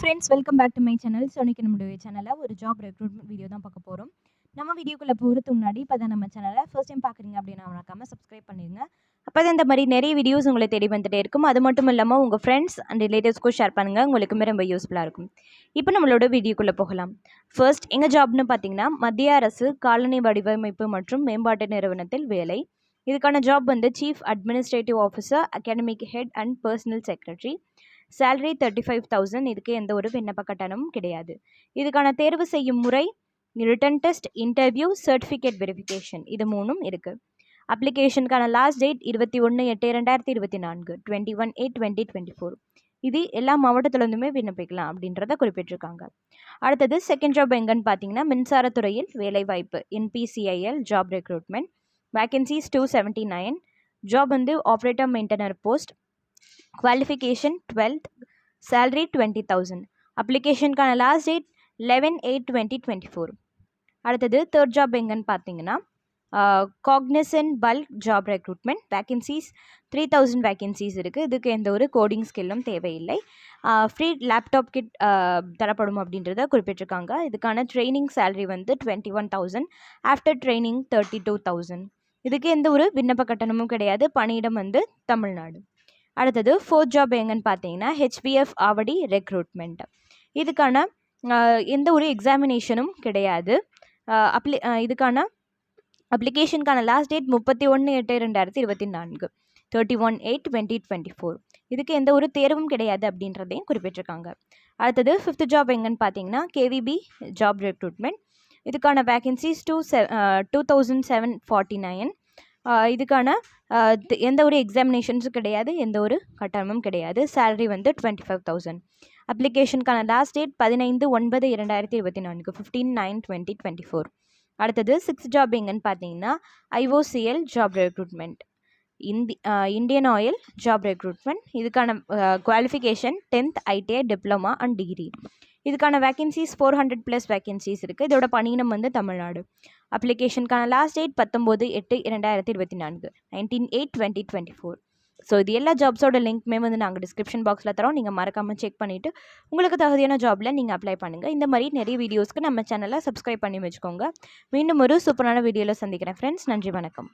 Friends, welcome back to my channel. So இன்றைக்கி நம்மளுடைய சேனலில் ஒரு ஜாப் ரெக்ரூட்மெண்ட் வீடியோ தான் பார்க்க போகிறோம். நம்ம வீடியோக்குள்ளே போகிறதுக்கு முன்னாடி இப்போ தான் நம்ம சேனலை ஃபர்ஸ்ட் டைம் பார்க்குறீங்க அப்படின்னா மறக்காமல் சப்ஸ்கிரைப் பண்ணிடுங்க. அப்போ தான் இந்த மாதிரி நிறைய வீடியோஸ் உங்களை தேடி வந்துகிட்டே இருக்கும். அது மட்டும் இல்லாமல் உங்கள் ஃப்ரெண்ட்ஸ் அண்ட் ரிலேட்டிவ்ஸ்க்கும் ஷேர் பண்ணுங்கள், உங்களுக்குமே ரொம்ப யூஸ்ஃபுல்லாக இருக்கும். இப்போ நம்மளோட வீடியோக்குள்ளே போகலாம். ஃபர்ஸ்ட் எங்கள் ஜாப்னு பார்த்தீங்கன்னா மத்திய அரசு காலனி வடிவமைப்பு மற்றும் மேம்பாட்டு நிறுவனத்தில் வேலை. இதுக்கான ஜாப் வந்து chief administrative officer, academic head and personal secretary. Salary 35,000. இதுக்கு எந்த ஒரு விண்ணப்ப கட்டணமும் கிடையாது. இதுக்கான தேர்வு செய்யும் முறை written test, interview, certificate verification, இது மூணும் இருக்குது. அப்ளிகேஷனுக்கான லாஸ்ட் டேட் 21/8/2024, 21/8/2024. இது எல்லா மாவட்டத்துலேருந்துமே விண்ணப்பிக்கலாம் அப்படின்றத குறிப்பிட்டிருக்காங்க. அடுத்தது செகண்ட் ஜாப் எங்கன்னு பார்த்தீங்கன்னா மின்சாரத்துறையில் வேலைவாய்ப்பு, NPCIL job recruitment. Vacancies 279. Job வந்து operator maintainer post. Qualification 12th. Salary 20,000. அப்ளிகேஷனுக்கான லாஸ்ட் டேட் 11/8/2024. அடுத்தது தேர்ட் ஜாப் எங்கன்னு பார்த்தீங்கன்னா Cognizant bulk job recruitment. Vacancies 3,000 vacancies இருக்குது. இதுக்கு எந்த ஒரு கோடிங் ஸ்கில்லும் தேவையில்லை. ஃப்ரீ லேப்டாப் கிட் தரப்படும் அப்படின்றத குறிப்பிட்டிருக்காங்க. இதுக்கான ட்ரைனிங் சேலரி வந்து 21,000. After training 32,000. இதுக்கு எந்த ஒரு விண்ணப்ப கட்டணமும் கிடையாது. பணியிடம் வந்து தமிழ்நாடு. அடுத்தது ஃபோர்த் ஜாப் எங்கன்னு பார்த்தீங்கன்னா HVF ஆவடி ரெக்ரூட்மெண்ட். இதுக்கான எந்த ஒரு எக்ஸாமினேஷனும் கிடையாது. இதுக்கான அப்ளிகேஷனுக்கான லாஸ்ட் டேட் 31/8/2024, 31/8/2024. இதுக்கு எந்த ஒரு தேர்வும் கிடையாது அப்படின்றதையும் குறிப்பிட்டிருக்காங்க. அடுத்தது ஃபிஃப்த் ஜாப் எங்கன்னு பார்த்தீங்கன்னா KVB ஜாப் ரெக்ரூட்மெண்ட். இதுக்கான வேகன்சிஸ் 2,749. இதுக்கான எந்த ஒரு எக்ஸாமினேஷன்ஸும் கிடையாது, எந்த ஒரு கட்டணமும் கிடையாது. சேலரி வந்து 25,000. அப்ளிகேஷனுக்கான லாஸ்ட் டேட் 15/9/2024, 15/9/2024. அடுத்தது சிக்ஸ்த் ஜாப் எங்கன்னு பார்த்தீங்கன்னா IOCL job recruitment, Indian oil job recruitment. இதுக்கான qualification 10th ITI diploma and degree. இதுக்கான வேகன்சிஸ் 400+ வேகன்சிஸ் இருக்குது. இதோட பணியிடம் வந்து தமிழ்நாடு. அப்ளிகேஷனுக்கான லாஸ்ட் டேட் 19/8/2024, 19/8/2024. ஸோ இது எல்லா ஜாப்ஸோட லிங்க்மே வந்து நாங்கள் டிஸ்கிரிப்ஷன் பாக்ஸில் தரோம். நீங்கள் மறக்காமல் செக் பண்ணிவிட்டு உங்களுக்கு தகுதியான ஜாபில் நீங்கள் அப்ளை பண்ணுங்கள். இந்த மாதிரி நிறைய வீடியோஸ்க்கு நம்ம சேனலை சப்ஸ்கிரைப் பண்ணி வச்சுக்கோங்க. மீண்டும் ஒரு சூப்பரான வீடியோவில் சந்திக்கிறேன் ஃப்ரெண்ட்ஸ். நன்றி, வணக்கம்.